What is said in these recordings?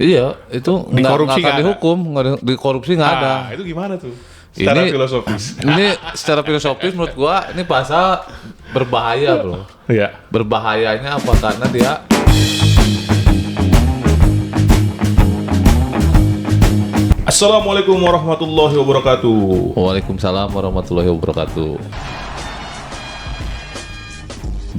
Iya, itu Di korupsi nggak akan nggak ada? dihukum, di korupsi nggak ada. Itu gimana tuh? Secara Ini- filosofis. Ini secara filosofis menurut gua ini pasal berbahaya, bro. Iya. Berbahayanya apa? Karena dia Assalamualaikum warahmatullahi wabarakatuh. Waalaikumsalam warahmatullahi wabarakatuh.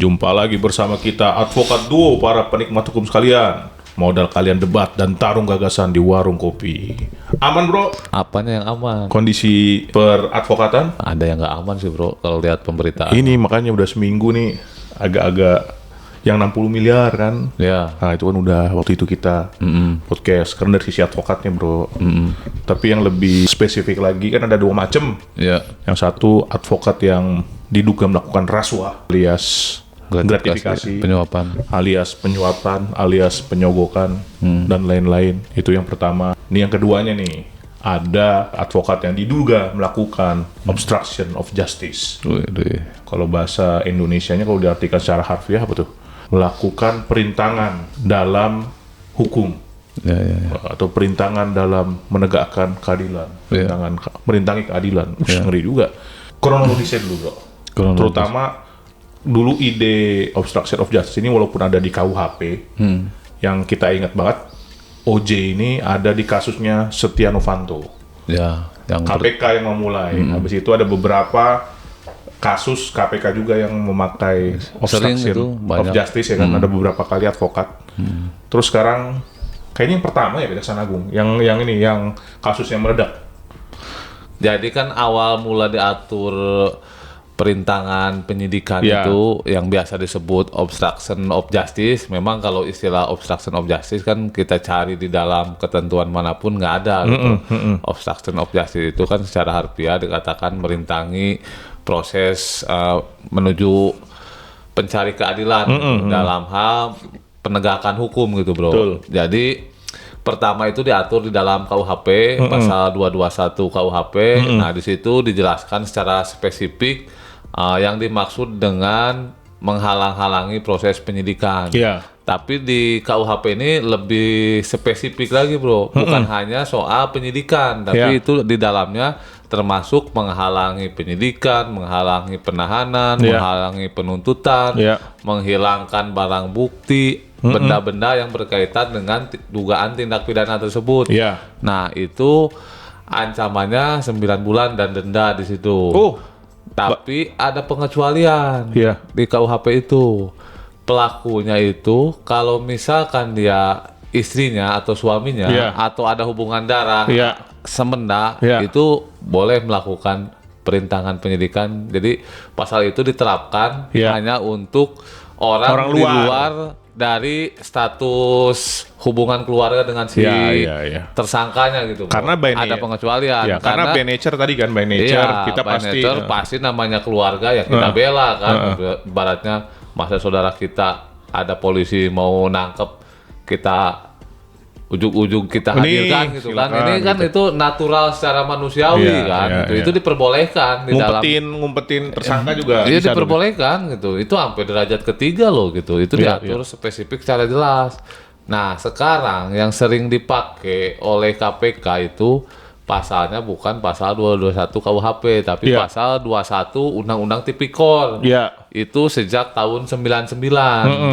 Jumpa lagi bersama kita Advokat Duo para penikmat hukum sekalian. Modal kalian debat dan tarung gagasan di warung kopi. Aman bro? Apanya yang aman? Kondisi peradvokatan? Ada yang nggak aman sih, bro. Kalau lihat pemberitaan. Ini makanya udah seminggu nih agak-agak yang 60 miliar kan. Ya. Nah itu kan udah waktu itu kita podcast karena dari sisi advokatnya bro. Tapi yang lebih spesifik lagi kan ada dua macam. Ya. Yang satu advokat yang diduga melakukan rasuah alias gratifikasi, penyuapan. alias penyuapan, alias penyogokan dan lain-lain. Itu yang pertama. Ini yang keduanya nih. Ada advokat yang diduga melakukan obstruction of justice. Wih. Kalau bahasa Indonesianya kalau diartikan secara harfiah apa tuh? Melakukan perintangan dalam hukum Ya. atau perintangan dalam menegakkan keadilan, merintangi keadilan. Ngeri juga. Kronologisnya dulu bro. Terutama dulu ide obstruction of justice ini walaupun ada di KUHP, yang kita ingat banget OJ ini ada di kasusnya Setia Novanto. Ya, yang KPK yang memulai. Habis itu ada beberapa kasus KPK juga yang memakai Sering obstruction itu, of banyak. justice ya kan, ada beberapa kali advokat. Terus sekarang kayaknya yang pertama ya Kejaksaan Agung, yang ini yang kasusnya meledak. Jadi kan awal mula diatur perintangan penyidikan Ya. itu yang biasa disebut obstruction of justice. Memang kalau istilah obstruction of justice kan kita cari di dalam ketentuan manapun nggak ada gitu. Obstruction of justice itu kan secara harfiah dikatakan merintangi proses menuju pencari keadilan gitu, dalam hal penegakan hukum gitu bro. Betul. Jadi pertama itu diatur di dalam KUHP pasal 221 KUHP. Nah di situ dijelaskan secara spesifik yang dimaksud dengan menghalang-halangi proses penyidikan. Iya. Tapi di KUHP ini lebih spesifik lagi bro, bukan hanya soal penyidikan, tapi itu di dalamnya termasuk menghalangi penyidikan, menghalangi penahanan, menghalangi penuntutan, menghilangkan barang bukti, benda-benda yang berkaitan dengan dugaan tindak pidana tersebut. Nah itu ancamannya 9 bulan dan denda di situ. Tapi ada pengecualian di KUHP itu. Pelakunya itu kalau misalkan dia istrinya atau suaminya atau ada hubungan darah semenda itu boleh melakukan perintangan penyidikan. Jadi pasal itu diterapkan hanya untuk orang di luar dari status hubungan keluarga dengan si tersangkanya gitu. Karena ada pengecualian. Karena by nature tadi kan, by nature kita by nature pasti namanya keluarga ya kita bela kan. Ibaratnya masa saudara kita ada polisi mau nangkep, kita ujung-ujung kita hadirkan gitu kan. Ini kan itu natural secara manusiawi kan. Itu diperbolehkan di dalam ngumpetin tersangka juga. Iya diperbolehkan gitu. Itu sampai derajat ketiga loh gitu. Itu diatur spesifik secara jelas. Nah, sekarang yang sering dipakai oleh KPK itu pasalnya bukan pasal 221 KUHP tapi pasal 21 Undang-Undang Tipikor. Itu sejak tahun 99.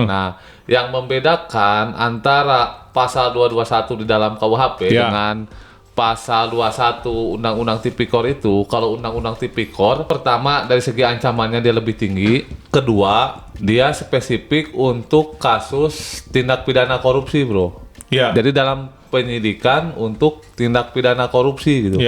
Nah, yang membedakan antara pasal 221 di dalam KUHP dengan pasal 21 Undang-Undang Tipikor itu, kalau Undang-Undang Tipikor pertama dari segi ancamannya dia lebih tinggi, kedua dia spesifik untuk kasus tindak pidana korupsi bro. Jadi dalam penyidikan untuk tindak pidana korupsi gitu.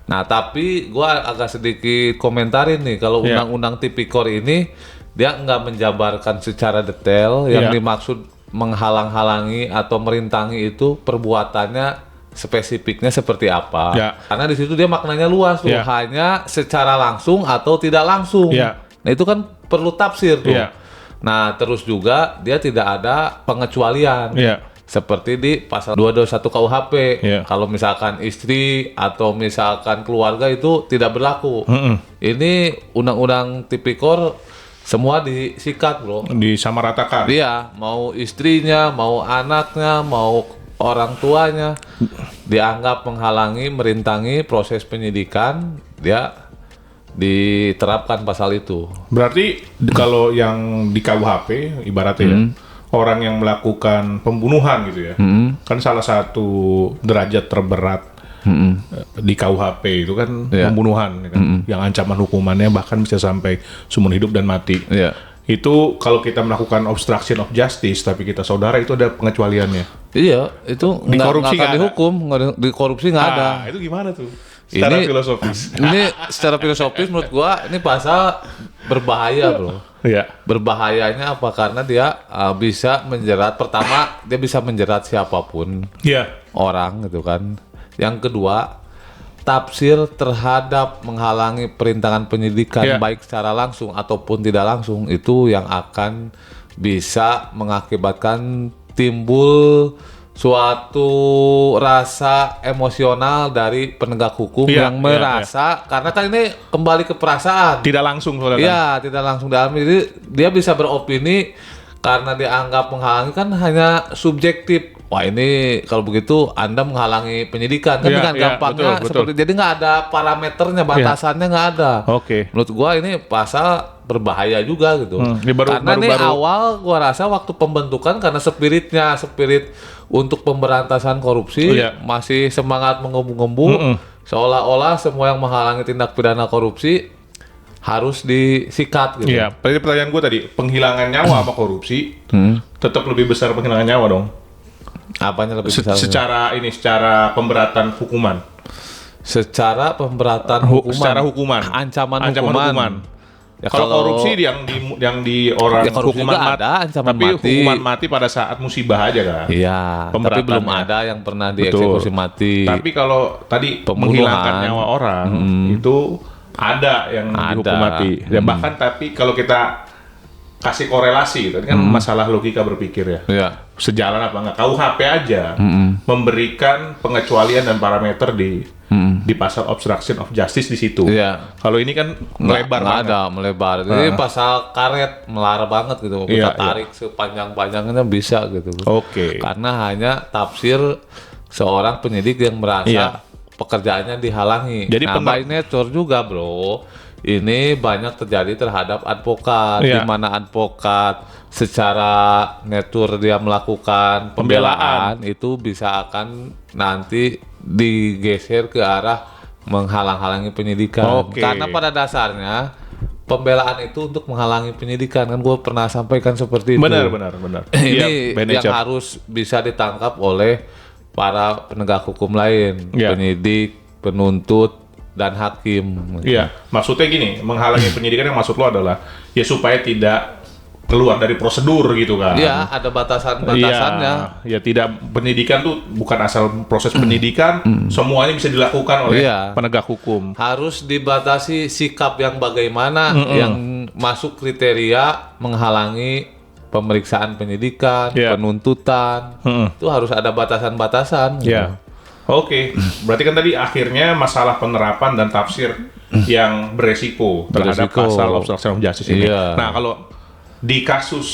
Nah tapi gua agak sedikit komentarin nih kalau Undang-Undang Tipikor ini dia nggak menjabarkan secara detail yang dimaksud menghalang-halangi atau merintangi itu perbuatannya spesifiknya seperti apa. Karena di situ dia maknanya luas tuh, hanya secara langsung atau tidak langsung. Nah itu kan perlu tafsir tuh. Nah terus juga dia tidak ada pengecualian. Seperti di pasal 221 KUHP. Kalau misalkan istri atau misalkan keluarga itu tidak berlaku. Ini Undang-Undang Tipikor semua disikat bro, disamaratakan. Iya, mau istrinya, mau anaknya, mau orang tuanya dianggap menghalangi, merintangi proses penyidikan, dia diterapkan pasal itu. Berarti kalau yang di KUHP ibaratnya ya, orang yang melakukan pembunuhan gitu ya, kan salah satu derajat terberat di KUHP itu kan pembunuhan, ya kan? Yang ancaman hukumannya bahkan bisa sampai seumur hidup dan mati. Itu kalau kita melakukan obstruction of justice tapi kita saudara, itu ada pengecualiannya. Iya, itu di korupsi nggak akan dihukum, di korupsi nggak ada. Itu gimana tuh? Secara filosofis. Ini secara filosofis menurut gua ini pasal berbahaya, bro. Iya. Berbahayanya apa? Karena dia bisa menjerat, pertama dia bisa menjerat siapapun, orang gitu kan. Yang kedua, tafsir terhadap menghalangi perintangan penyidikan baik secara langsung ataupun tidak langsung itu yang akan bisa mengakibatkan timbul suatu rasa emosional dari penegak hukum yang merasa karena kan ini kembali ke perasaan. Tidak langsung soalnya. Iya, tidak langsung dalam. Jadi dia bisa beropini karena dianggap menghalangi kan hanya subjektif. Wah ini kalau begitu Anda menghalangi penyidikan kan dengan gampangnya betul. Seperti jadi nggak ada parameternya, batasannya nggak ada. Menurut gua ini pasal berbahaya juga gitu. Karena ini awal gua rasa waktu pembentukan karena spirit untuk pemberantasan korupsi masih semangat mengembu-gembu seolah-olah semua yang menghalangi tindak pidana korupsi harus disikat gitu. Iya, pertanyaan gua tadi, penghilangan nyawa sama korupsi tetap lebih besar penghilangan nyawa dong. Apanya lebih besar? Secara pemberatan hukuman. Secara pemberatan hukuman. Secara hukuman. Ancaman hukuman. Ya, kalau korupsi yang di orang hukuman mati, ada ancaman tapi mati. Hukuman mati pada saat musibah aja kan. Iya. Tapi belum ada yang pernah dieksekusi mati. Tapi kalau tadi menghilangkan nyawa orang itu ada yang dihukum mati. Dan bahkan tapi kalau kita kasih korelasi itu kan masalah logika berpikir ya. Sejalan apa enggak? KUHP aja memberikan pengecualian dan parameter di pasal obstruction of justice di situ. Kalau ini kan melebar banget. Melebar. Jadi pasal karet melar banget gitu. Kita tarik sepanjang-panjangnya bisa gitu. Karena hanya tafsir seorang penyidik yang merasa pekerjaannya dihalangi. Jadi by nature juga, bro. Ini banyak terjadi terhadap advokat, di mana advokat secara natur dia melakukan pembelaan itu bisa akan nanti digeser ke arah menghalang-halangi penyidikan. Karena pada dasarnya pembelaan itu untuk menghalangi penyidikan kan gue pernah sampaikan seperti itu. Benar. Ini yang harus bisa ditangkap oleh para penegak hukum lain, penyidik, penuntut, dan hakim. Iya, maksudnya gini, menghalangi penyidikan yang maksud lo adalah ya supaya tidak keluar dari prosedur gitu kan. Iya, ada batasan-batasannya. Ya tidak, penyidikan tuh bukan asal proses penyidikan, semuanya bisa dilakukan oleh penegak hukum. Harus dibatasi sikap yang bagaimana yang masuk kriteria menghalangi pemeriksaan penyidikan, penuntutan. Itu harus ada batasan-batasan. Iya. Berarti kan tadi akhirnya masalah penerapan dan tafsir yang beresiko terhadap pasal obstruction of justice ini. Nah, kalau di kasus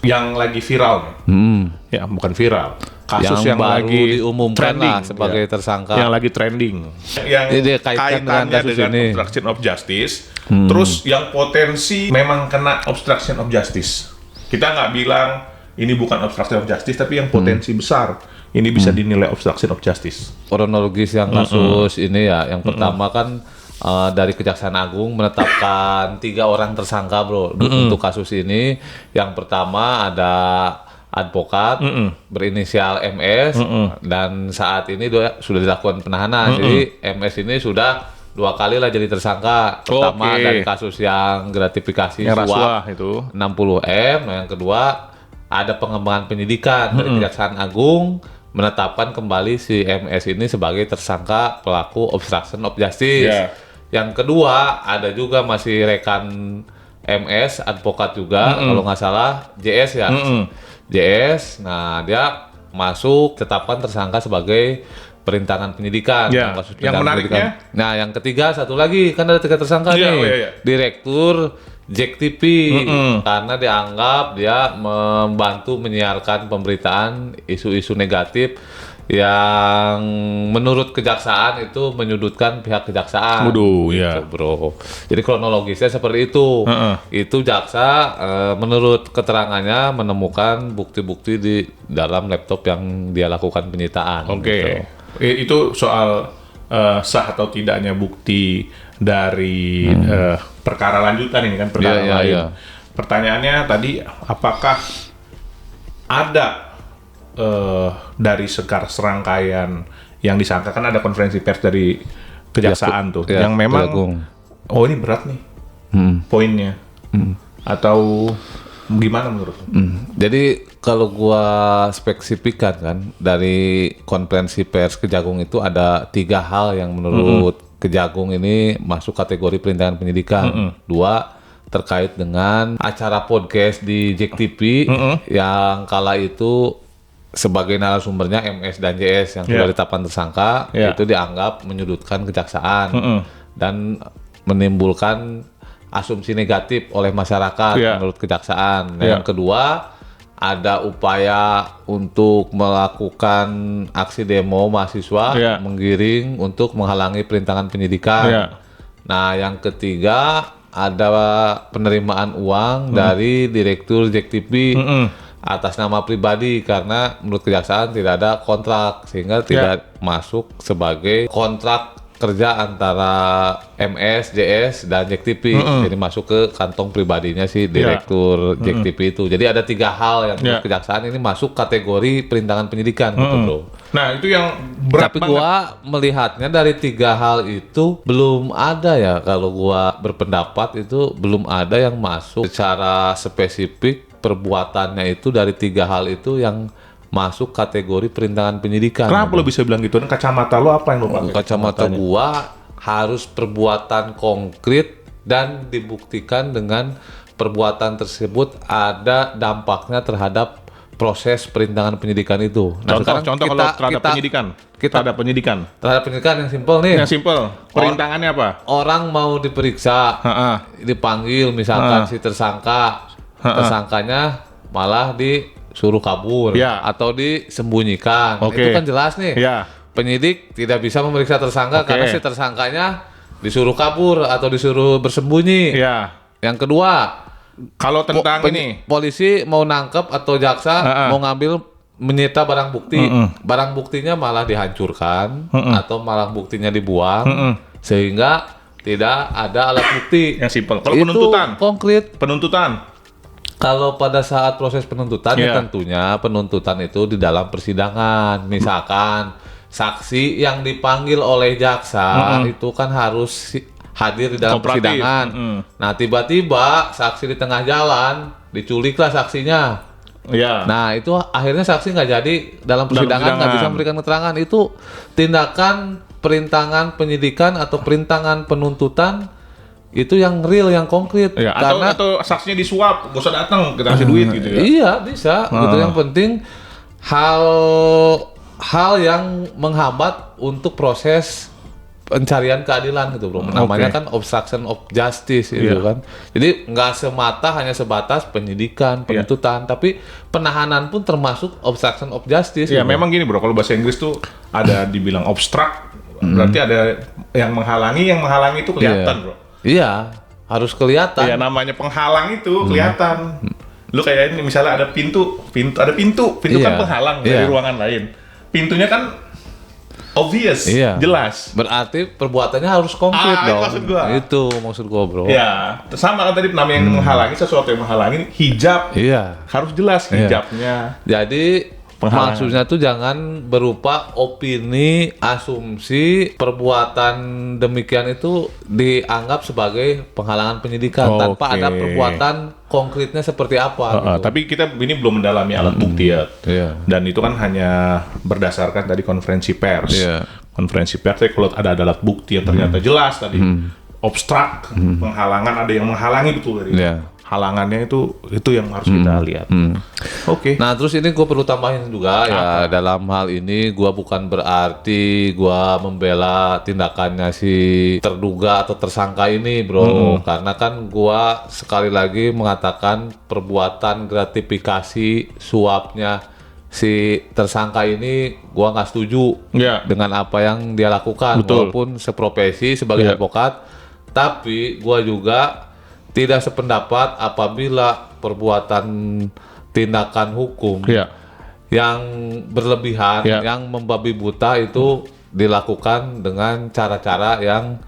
yang lagi viral, ya bukan viral, kasus yang baru lagi diumumkan trending lah sebagai tersangka, yang lagi trending, yang kaitannya dengan obstruction of justice, terus yang potensi memang kena obstruction of justice. Kita nggak bilang ini bukan obstruction of justice, tapi yang potensi besar ini bisa dinilai obstruction of justice. Kronologis yang kasus ini ya, yang pertama kan dari Kejaksaan Agung menetapkan 3 orang tersangka, bro, untuk kasus ini. Yang pertama ada advokat berinisial MS dan saat ini sudah dilakukan penahanan. Jadi MS ini sudah 2 kali lah jadi tersangka. Pertama dari kasus yang gratifikasi suap itu 60M, yang kedua ada pengembangan penyidikan dari Kejaksaan Agung menetapkan kembali si MS ini sebagai tersangka pelaku obstruction of justice. Yang kedua ada juga masih rekan MS, advokat juga, kalau nggak salah JS ya. JS, nah dia masuk tetapkan tersangka sebagai perintangan penyidikan. Ya. Kasus Yang menariknya? Nah, yang ketiga satu lagi kan ada 3 tersangka nih. Direktur Jack TV karena dianggap dia membantu menyiarkan pemberitaan isu-isu negatif yang menurut kejaksaan itu menyudutkan pihak kejaksaan. Waduh, gitu, bro. Jadi kronologisnya seperti itu. Itu jaksa menurut keterangannya menemukan bukti-bukti di dalam laptop yang dia lakukan penyitaan. Oke. Itu soal sah atau tidaknya bukti dari perkara lanjutan ini kan, perkara lain. Iya. Pertanyaannya tadi, apakah ada dari serangkaian yang disangka, kan ada konferensi pers dari kejaksaan tuh, yang memang oh ini berat nih poinnya, atau gimana menurut lo? Jadi kalau gua spesifikkan kan dari konferensi pers Kejagung itu ada 3 hal yang menurut Kejagung ini masuk kategori perintangan penyidikan. 2 terkait dengan acara podcast di Jack TV yang kala itu sebagai narasumbernya MS dan JS yang sudah ditetapkan tersangka, itu dianggap menyudutkan kejaksaan dan menimbulkan asumsi negatif oleh masyarakat menurut kejaksaan. Yang kedua, ada upaya untuk melakukan aksi demo mahasiswa menggiring untuk menghalangi perintangan penyidikan. Nah, yang ketiga ada penerimaan uang dari Direktur Jack TV atas nama pribadi karena menurut kejaksaan tidak ada kontrak sehingga tidak masuk sebagai kontrak kerja antara MS, JS dan Jack TV. Jadi masuk ke kantong pribadinya si Direktur Jack TV itu. Jadi ada 3 hal yang menurut kejaksaan ini masuk kategori perintangan penyidikan gitu, bro. Nah, itu yang berat. Tapi gua melihatnya dari 3 hal itu belum ada ya, kalau gua berpendapat itu belum ada yang masuk secara spesifik perbuatannya itu dari 3 hal itu yang masuk kategori perintangan penyidikan. Kenapa lo bisa bilang gitu? Dan kacamata lo apa yang lo pakai? Kacamata gua harus perbuatan konkret dan dibuktikan dengan perbuatan tersebut ada dampaknya terhadap proses perintangan penyidikan itu. Nah, contoh kalau terhadap penyidikan. Terhadap penyidikan yang simpel nih. Yang simpel. Perintangannya apa? Orang mau diperiksa, dipanggil misalkan si tersangkanya malah disuruh kabur atau disembunyikan. Itu kan jelas nih. Penyidik tidak bisa memeriksa tersangka karena si tersangkanya disuruh kabur atau disuruh bersembunyi. Yang kedua, kalau tentang ini polisi mau nangkep atau jaksa mau ngambil menyita barang bukti, barang buktinya malah dihancurkan atau malah buktinya dibuang sehingga tidak ada alat bukti. Yang simpel. Kalau penuntutan konkret, penuntutan. Kalau pada saat proses penuntutan ya tentunya penuntutan itu di dalam persidangan. Misalkan saksi yang dipanggil oleh jaksa itu kan harus hadir di dalam persidangan. Nah, tiba-tiba saksi di tengah jalan diculiklah saksinya. Nah, itu akhirnya saksi nggak jadi dalam persidangan, nggak bisa memberikan keterangan. Itu tindakan perintangan penyidikan atau perintangan penuntutan itu yang real, yang konkret. Karena atau saksinya disuap, gak usah datang, kita kasih duit gitu ya. Iya, bisa. Gitu. Yang penting hal yang menghambat untuk proses pencarian keadilan gitu, bro. Namanya kan obstruction of justice itu kan. Jadi nggak semata hanya sebatas penyidikan, penuntutan, tapi penahanan pun termasuk obstruction of justice. Iya, memang gini, bro. Kalau bahasa Inggris tuh ada dibilang obstruct, berarti ada yang menghalangi itu kelihatan, bro. Iya, harus kelihatan. Iya, namanya penghalang itu kelihatan. Lu kayak ini misalnya ada pintu kan penghalang dari ruangan lain. Pintunya kan obvious, jelas. Berarti perbuatannya harus konkret dong. Itu maksud gua, bro. Ya, sama kan tadi namanya yang menghalangi, sesuatu yang menghalangi, hijab. Harus jelas hijabnya. Jadi maksudnya tuh jangan berupa opini, asumsi, perbuatan demikian itu dianggap sebagai penghalangan penyidikan tanpa ada perbuatan konkretnya seperti apa. Gitu. Tapi kita ini belum mendalami alat bukti ya. Dan itu kan hanya berdasarkan tadi konferensi pers. Konferensi pers, kalau ada alat bukti yang ternyata jelas tadi, obstrak, penghalangan, ada yang menghalangi betul dari halangannya itu yang harus kita lihat. Oke. Nah, terus ini gue perlu tambahin juga ya, dalam hal ini gue bukan berarti gue membela tindakannya si terduga atau tersangka ini, bro. Karena kan gue sekali lagi mengatakan perbuatan gratifikasi suapnya si tersangka ini gue nggak setuju dengan apa yang dia lakukan. Betul. Walaupun seprofesi sebagai advokat, tapi gue juga tidak sependapat apabila perbuatan tindakan hukum yang berlebihan, yang membabi buta itu dilakukan dengan cara-cara yang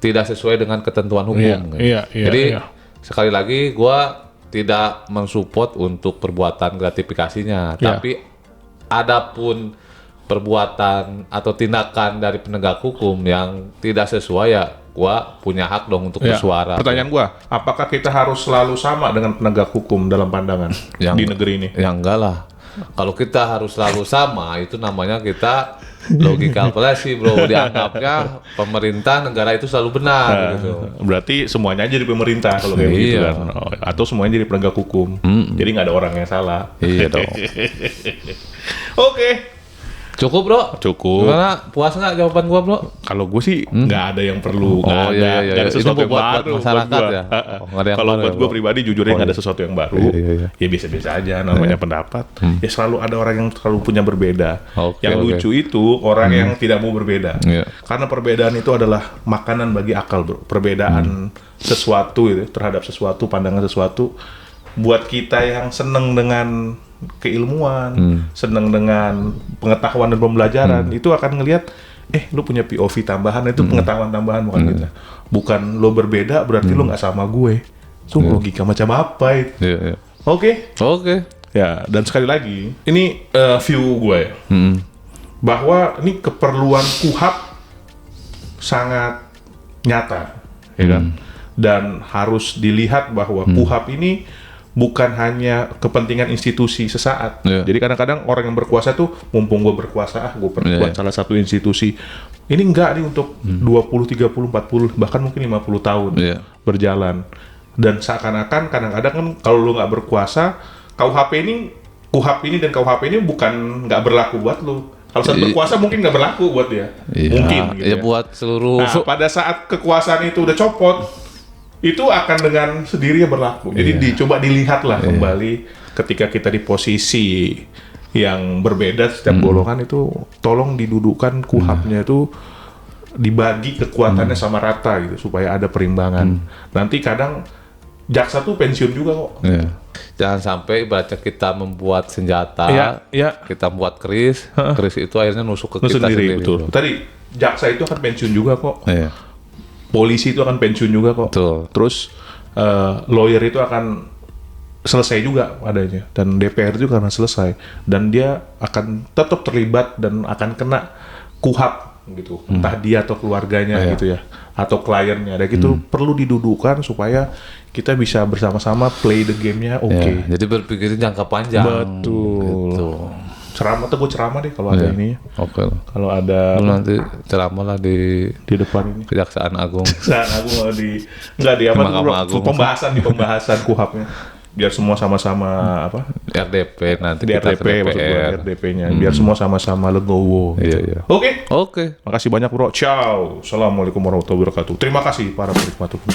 tidak sesuai dengan ketentuan hukum. Jadi sekali lagi gua tidak mensupport untuk perbuatan gratifikasinya, tapi adapun perbuatan atau tindakan dari penegak hukum yang tidak sesuai, ya gua punya hak dong untuk bersuara. Pertanyaan gua, apakah kita harus selalu sama dengan penegak hukum dalam pandangan di negeri ini? Ya enggak lah. Kalau kita harus selalu sama, itu namanya kita logika kalkulasi, bro. Dianggapnya pemerintah negara itu selalu benar gitu. Berarti semuanya jadi pemerintah kalau kayak gitu kan. Atau semuanya jadi penegak hukum. Jadi nggak ada orang yang salah. Iya dong. Oke. Cukup, bro. Cukup. Gimana? Puas nggak jawaban gua, bro? Kalau gue sih nggak ada yang perlu, nggak ada sesuatu yang buat baru masyarakat ya. Kalau buat gue pribadi jujurnya nggak ada sesuatu yang baru. Ya biasa-biasa aja, namanya pendapat. Ya selalu ada orang yang selalu punya berbeda. Yang lucu itu orang yang tidak mau berbeda. Karena perbedaan itu adalah makanan bagi akal, bro. Perbedaan sesuatu itu terhadap sesuatu, pandangan sesuatu. Buat kita yang seneng dengan keilmuan, seneng dengan pengetahuan dan pembelajaran, itu akan ngelihat, lu punya POV tambahan, itu pengetahuan tambahan bukan kita. Bukan lo berbeda berarti lo nggak sama gue. So logika macam apa itu? Oke. Ya, dan sekali lagi, ini view gue ya, bahwa ini keperluan KUHP sangat nyata, ya kan? Dan harus dilihat bahwa KUHP ini bukan hanya kepentingan institusi sesaat. Jadi kadang-kadang orang yang berkuasa tuh, mumpung gue berkuasa, gue perkuat salah satu institusi. Ini enggak nih untuk 20, 30, 40, bahkan mungkin 50 tahun berjalan. Dan seakan-akan kadang-kadang kan kalau lu nggak berkuasa, KUHP ini dan KUHP ini bukan nggak berlaku buat lu. Kalau saat berkuasa mungkin nggak berlaku buat dia. Mungkin. Gitu ya, buat seluruh. Nah, pada saat kekuasaan itu udah copot, itu akan dengan sendirinya berlaku. Jadi dicoba dilihatlah kembali ketika kita di posisi yang berbeda setiap golongan itu, tolong didudukan KUHP-nya itu dibagi kekuatannya sama rata gitu supaya ada perimbangan. Nanti kadang jaksa tuh pensiun juga kok. Jangan sampai ibaratnya kita membuat senjata, kita membuat keris itu akhirnya nusuk ke kita sendiri. Betul. Tadi jaksa itu akan pensiun juga kok. Polisi itu akan pensiun juga kok. Terus lawyer itu akan selesai juga adanya, dan DPR juga akan selesai, dan dia akan tetap terlibat dan akan kena KUHP gitu, entah dia atau keluarganya gitu ya, atau kliennya, dan gitu perlu didudukan supaya kita bisa bersama-sama play the game-nya. Jadi berpikirin jangka panjang. Betul. Gitu. Ceramah tuh gue ceramah deh kalau ada ini. Kalau ada nanti ceramah lah di depan ini. Kejaksaan Agung. Kejaksaan Agung pembahasan KUHP-nya. Biar semua sama-sama RDP nanti di RDP, RDP-nya. Biar semua sama-sama legowo. Oke. Makasih banyak, bro. Ciao. Assalamualaikum warahmatullahi wabarakatuh. Terima kasih para penikmat hukum.